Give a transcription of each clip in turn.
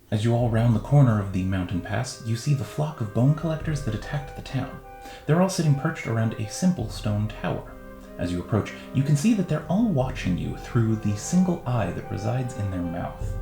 As you all round the corner of the mountain pass, you see the flock of bone collectors that attacked the town. They're all sitting perched around a simple stone tower. As you approach, you can see that they're all watching you through the single eye that resides in their mouth.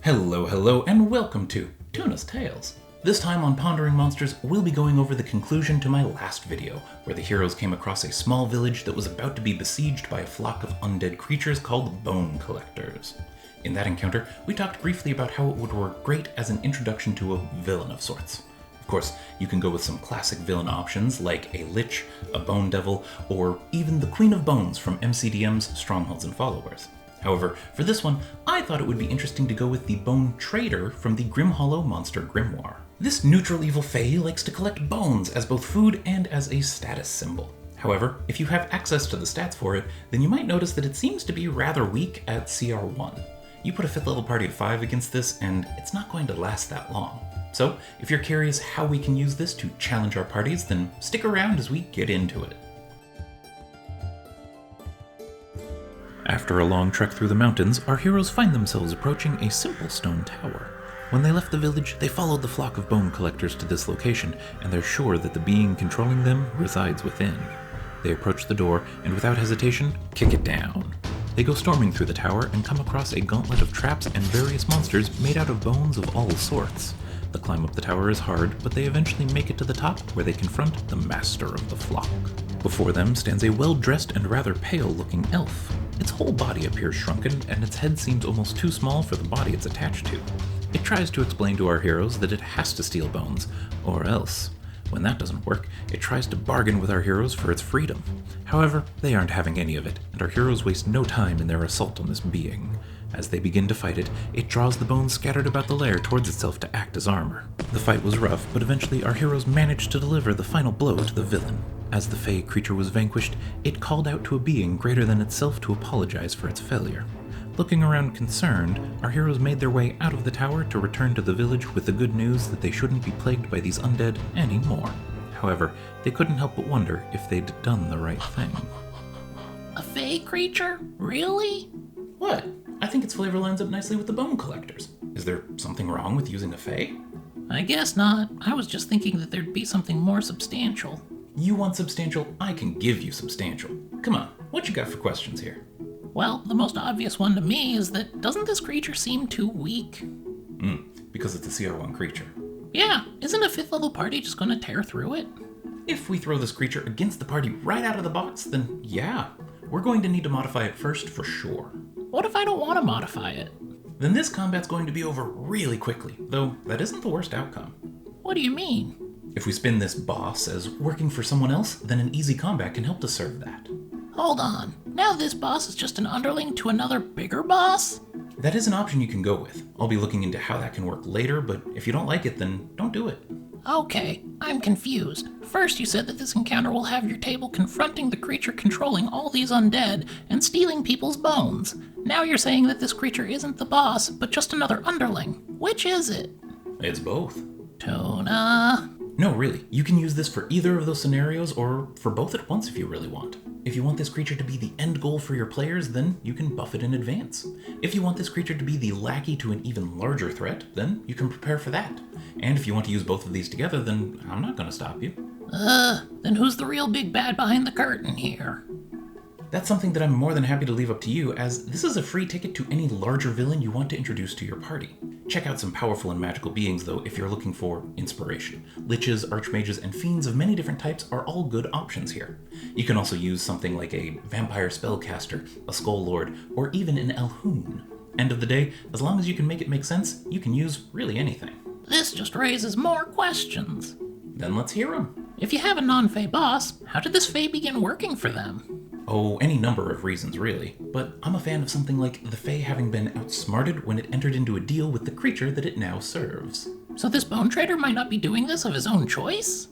Hello, and welcome to Tuna's Tales. This time on Pondering Monsters, we'll be going over the conclusion to my last video, where the heroes came across a small village that was about to be besieged by a flock of undead creatures called bone collectors. In that encounter, we talked briefly about how it would work great as an introduction to a villain of sorts. Of course, you can go with some classic villain options like a lich, a bone devil, or even the Queen of Bones from MCDM's Strongholds and Followers. However, for this one, I thought it would be interesting to go with the Bone Trader from the Grim Hollow Monster Grimoire. This neutral evil fae likes to collect bones as both food and as a status symbol. However, if you have access to the stats for it, then you might notice that it seems to be rather weak at CR1. You put a 5th level party of 5 against this, and it's not going to last that long. So, if you're curious how we can use this to challenge our parties, then stick around as we get into it. After a long trek through the mountains, our heroes find themselves approaching a simple stone tower. When they left the village, they followed the flock of bone collectors to this location, and they're sure that the being controlling them resides within. They approach the door, and without hesitation, kick it down. They go storming through the tower and come across a gauntlet of traps and various monsters made out of bones of all sorts. The climb up the tower is hard, but they eventually make it to the top, where they confront the master of the flock. Before them stands a well-dressed and rather pale-looking elf. Its whole body appears shrunken, and its head seems almost too small for the body it's attached to. It tries to explain to our heroes that it has to steal bones, or else. When that doesn't work, it tries to bargain with our heroes for its freedom. However, they aren't having any of it, and our heroes waste no time in their assault on this being. As they begin to fight it, it draws the bones scattered about the lair towards itself to act as armor. The fight was rough, but eventually our heroes managed to deliver the final blow to the villain. As the fey creature was vanquished, it called out to a being greater than itself to apologize for its failure. Looking around concerned, our heroes made their way out of the tower to return to the village with the good news that they shouldn't be plagued by these undead anymore. However, they couldn't help but wonder if they'd done the right thing. A fey creature? Really? What? I think its flavor lines up nicely with the bone collectors. Is there something wrong with using a fey? I guess not. I was just thinking that there'd be something more substantial. You want substantial? I can give you substantial. Come on, what you got for questions here? Well, the most obvious one to me is that doesn't this creature seem too weak? Because it's a CR1 creature. Yeah, isn't a 5th level party just gonna tear through it? If we throw this creature against the party right out of the box, then yeah, we're going to need to modify it first for sure. What if I don't want to modify it? Then this combat's going to be over really quickly, though that isn't the worst outcome. What do you mean? If we spin this boss as working for someone else, then an easy combat can help to serve that. Hold on, now this boss is just an underling to another bigger boss? That is an option you can go with. I'll be looking into how that can work later, but if you don't like it, then don't do it. Okay, I'm confused. First you said that this encounter will have your table confronting the creature controlling all these undead and stealing people's bones. Now you're saying that this creature isn't the boss, but just another underling. Which is it? It's both. Tuna. No, really. You can use this for either of those scenarios, or for both at once if you really want. If you want this creature to be the end goal for your players, then you can buff it in advance. If you want this creature to be the lackey to an even larger threat, then you can prepare for that. And if you want to use both of these together, then I'm not going to stop you. Then who's the real big bad behind the curtain here? That's something that I'm more than happy to leave up to you, as this is a free ticket to any larger villain you want to introduce to your party. Check out some powerful and magical beings, though, if you're looking for inspiration. Liches, archmages, and fiends of many different types are all good options here. You can also use something like a vampire spellcaster, a skull lord, or even an elhoon. End of the day, as long as you can make it make sense, you can use really anything. This just raises more questions. Then let's hear them. If you have a non-fey boss, how did this fey begin working for them? Oh, any number of reasons, really. But I'm a fan of something like the Fae having been outsmarted when it entered into a deal with the creature that it now serves. So this bone trader might not be doing this of his own choice?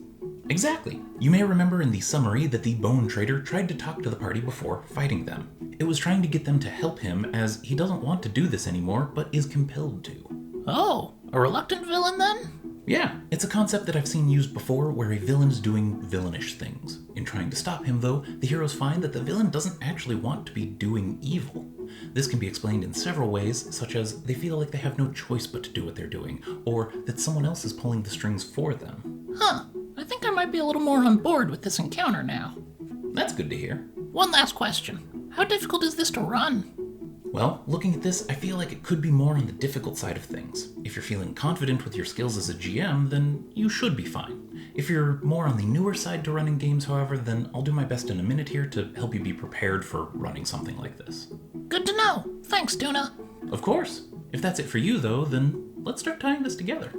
Exactly. You may remember in the summary that the bone trader tried to talk to the party before fighting them. It was trying to get them to help him, as he doesn't want to do this anymore, but is compelled to. Oh, a reluctant villain then? Yeah, it's a concept that I've seen used before where a villain is doing villainous things. In trying to stop him, though, the heroes find that the villain doesn't actually want to be doing evil. This can be explained in several ways, such as they feel like they have no choice but to do what they're doing, or that someone else is pulling the strings for them. Huh, I think I might be a little more on board with this encounter now. That's good to hear. One last question. How difficult is this to run? Well, looking at this, I feel like it could be more on the difficult side of things. If you're feeling confident with your skills as a GM, then you should be fine. If you're more on the newer side to running games, however, then I'll do my best in a minute here to help you be prepared for running something like this. Good to know. Thanks, Tuna. Of course. If that's it for you, though, then let's start tying this together.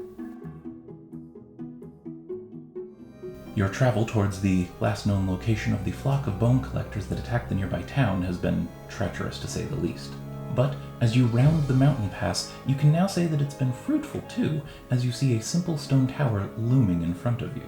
Your travel towards the last known location of the flock of bone collectors that attacked the nearby town has been treacherous, to say the least. But as you round the mountain pass, you can now say that it's been fruitful too, as you see a simple stone tower looming in front of you.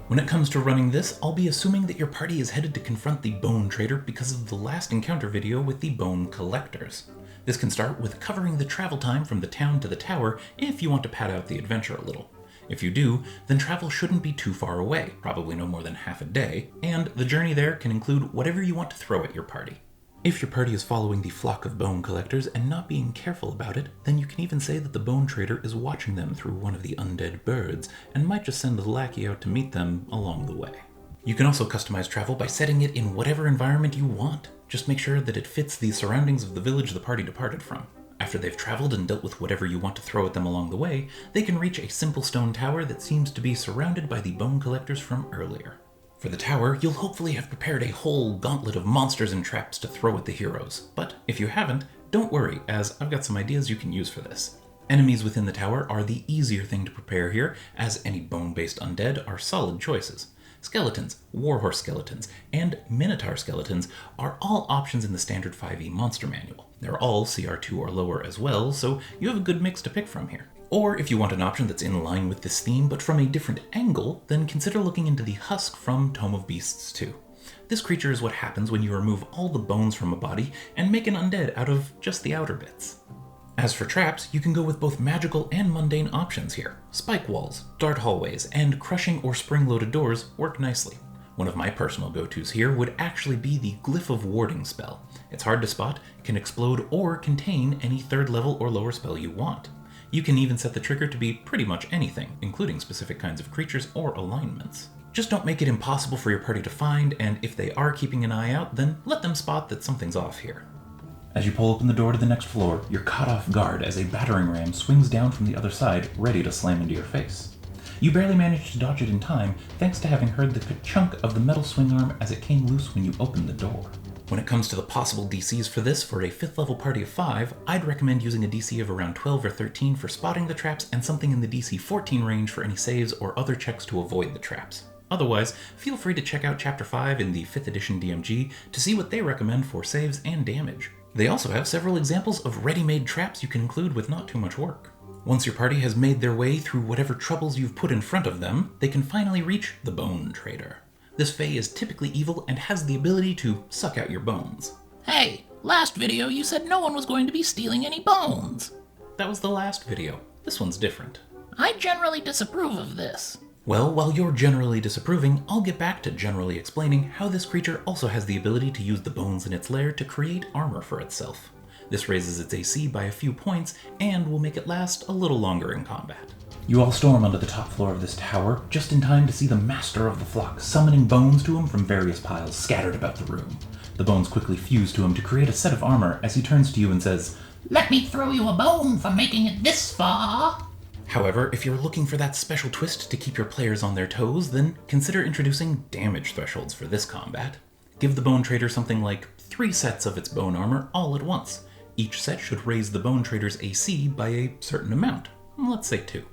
When it comes to running this, I'll be assuming that your party is headed to confront the Bone Trader because of the last encounter video with the Bone Collectors. This can start with covering the travel time from the town to the tower if you want to pad out the adventure a little. If you do, then travel shouldn't be too far away, probably no more than half a day, and the journey there can include whatever you want to throw at your party. If your party is following the flock of bone collectors and not being careful about it, then you can even say that the Bone Trader is watching them through one of the undead birds, and might just send the lackey out to meet them along the way. You can also customize travel by setting it in whatever environment you want. Just make sure that it fits the surroundings of the village the party departed from. After they've traveled and dealt with whatever you want to throw at them along the way, they can reach a simple stone tower that seems to be surrounded by the bone collectors from earlier. For the tower, you'll hopefully have prepared a whole gauntlet of monsters and traps to throw at the heroes, but if you haven't, don't worry, as I've got some ideas you can use for this. Enemies within the tower are the easier thing to prepare here, as any bone-based undead are solid choices. Skeletons, warhorse skeletons, and minotaur skeletons are all options in the standard 5e monster manual. They're all CR2 or lower as well, so you have a good mix to pick from here. Or if you want an option that's in line with this theme but from a different angle, then consider looking into the Husk from Tome of Beasts 2. This creature is what happens when you remove all the bones from a body and make an undead out of just the outer bits. As for traps, you can go with both magical and mundane options here. Spike walls, dart hallways, and crushing or spring-loaded doors work nicely. One of my personal go-tos here would actually be the Glyph of Warding spell. It's hard to spot, can explode or contain any 3rd level or lower spell you want. You can even set the trigger to be pretty much anything, including specific kinds of creatures or alignments. Just don't make it impossible for your party to find, and if they are keeping an eye out, then let them spot that something's off here. As you pull open the door to the next floor, you're caught off guard as a battering ram swings down from the other side, ready to slam into your face. You barely managed to dodge it in time, thanks to having heard the ka-chunk of the metal swing arm as it came loose when you opened the door. When it comes to the possible DCs for this for a 5th level party of 5, I'd recommend using a DC of around 12 or 13 for spotting the traps and something in the DC 14 range for any saves or other checks to avoid the traps. Otherwise, feel free to check out Chapter 5 in the 5th edition DMG to see what they recommend for saves and damage. They also have several examples of ready-made traps you can include with not too much work. Once your party has made their way through whatever troubles you've put in front of them, they can finally reach the Bone Trader. This Fae is typically evil and has the ability to suck out your bones. Hey, last video you said no one was going to be stealing any bones. That was the last video. This one's different. I generally disapprove of this. Well, while you're generally disapproving, I'll get back to generally explaining how this creature also has the ability to use the bones in its lair to create armor for itself. This raises its AC by a few points and will make it last a little longer in combat. You all storm onto the top floor of this tower, just in time to see the master of the flock summoning bones to him from various piles scattered about the room. The bones quickly fuse to him to create a set of armor as he turns to you and says, "Let me throw you a bone for making it this far." However, if you're looking for that special twist to keep your players on their toes, then consider introducing damage thresholds for this combat. Give the Bone Trader something like 3 sets of its bone armor all at once. Each set should raise the Bone Trader's AC by a certain amount, let's say 2.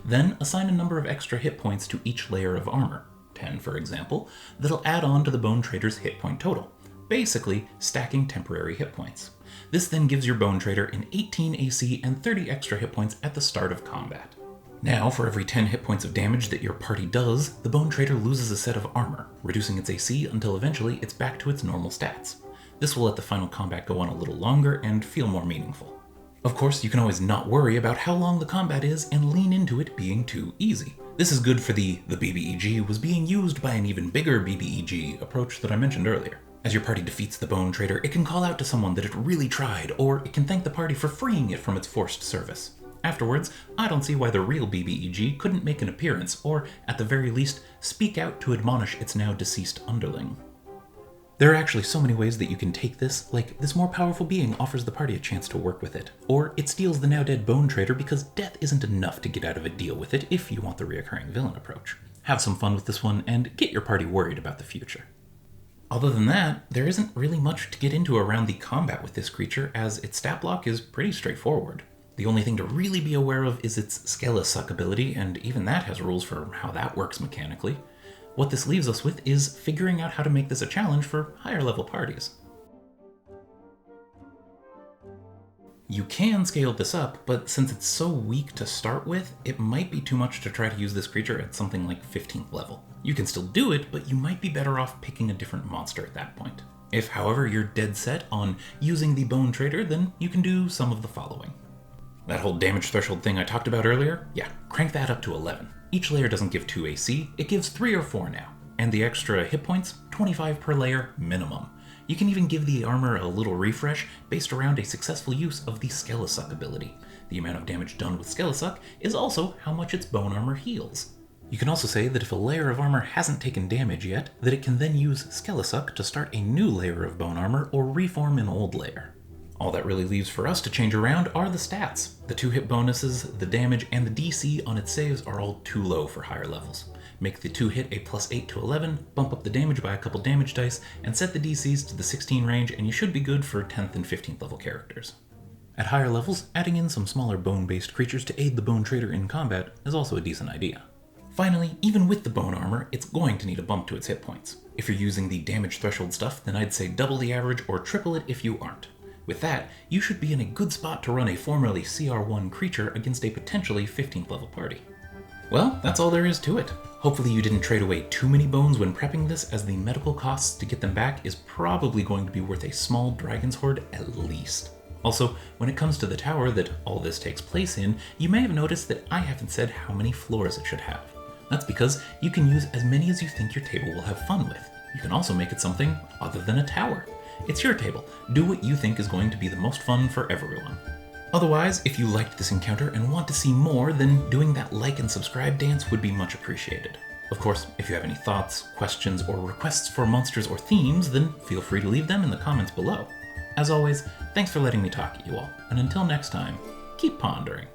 Then assign a number of extra hit points to each layer of armor, 10 for example, that'll add on to the Bone Trader's hit point total, basically stacking temporary hit points. This then gives your Bone Trader an 18 AC and 30 extra hit points at the start of combat. Now, for every 10 hit points of damage that your party does, the Bone Trader loses a set of armor, reducing its AC until eventually it's back to its normal stats. This will let the final combat go on a little longer and feel more meaningful. Of course, you can always not worry about how long the combat is and lean into it being too easy. This is good for the BBEG was being used by an even bigger BBEG approach that I mentioned earlier. As your party defeats the Bone Trader, it can call out to someone that it really tried, or it can thank the party for freeing it from its forced service. Afterwards, I don't see why the real BBEG couldn't make an appearance, or, at the very least, speak out to admonish its now deceased underling. There are actually so many ways that you can take this, like this more powerful being offers the party a chance to work with it, or it steals the now dead Bone Trader because death isn't enough to get out of a deal with it if you want the reoccurring villain approach. Have some fun with this one and get your party worried about the future. Other than that, there isn't really much to get into around the combat with this creature, as its stat block is pretty straightforward. The only thing to really be aware of is its Skellisuck ability, and even that has rules for how that works mechanically. What this leaves us with is figuring out how to make this a challenge for higher level parties. You can scale this up, but since it's so weak to start with, it might be too much to try to use this creature at something like 15th level. You can still do it, but you might be better off picking a different monster at that point. If, however, you're dead set on using the Bone Trader, then you can do some of the following. That whole damage threshold thing I talked about earlier? Yeah, crank that up to 11. Each layer doesn't give 2 AC, it gives 3 or 4 now. And the extra hit points, 25 per layer minimum. You can even give the armor a little refresh based around a successful use of the Skellisuck ability. The amount of damage done with Skellisuck is also how much its bone armor heals. You can also say that if a layer of armor hasn't taken damage yet, that it can then use Skellisuck to start a new layer of bone armor or reform an old layer. All that really leaves for us to change around are the stats. The 2-hit bonuses, the damage, and the DC on its saves are all too low for higher levels. Make the 2-hit a +8 to 11, bump up the damage by a couple damage dice, and set the DCs to the 16 range, and you should be good for 10th and 15th level characters. At higher levels, adding in some smaller bone-based creatures to aid the Bone Trader in combat is also a decent idea. Finally, even with the bone armor, it's going to need a bump to its hit points. If you're using the damage threshold stuff, then I'd say double the average or triple it if you aren't. With that, you should be in a good spot to run a formerly CR1 creature against a potentially 15th level party. Well, that's all there is to it. Hopefully you didn't trade away too many bones when prepping this, as the medical costs to get them back is probably going to be worth a small dragon's hoard at least. Also, when it comes to the tower that all this takes place in, you may have noticed that I haven't said how many floors it should have. That's because you can use as many as you think your table will have fun with. You can also make it something other than a tower. It's your table. Do what you think is going to be the most fun for everyone. Otherwise, if you liked this encounter and want to see more, then doing that like and subscribe dance would be much appreciated. Of course, if you have any thoughts, questions, or requests for monsters or themes, then feel free to leave them in the comments below. As always, thanks for letting me talk at you all, and until next time, keep pondering.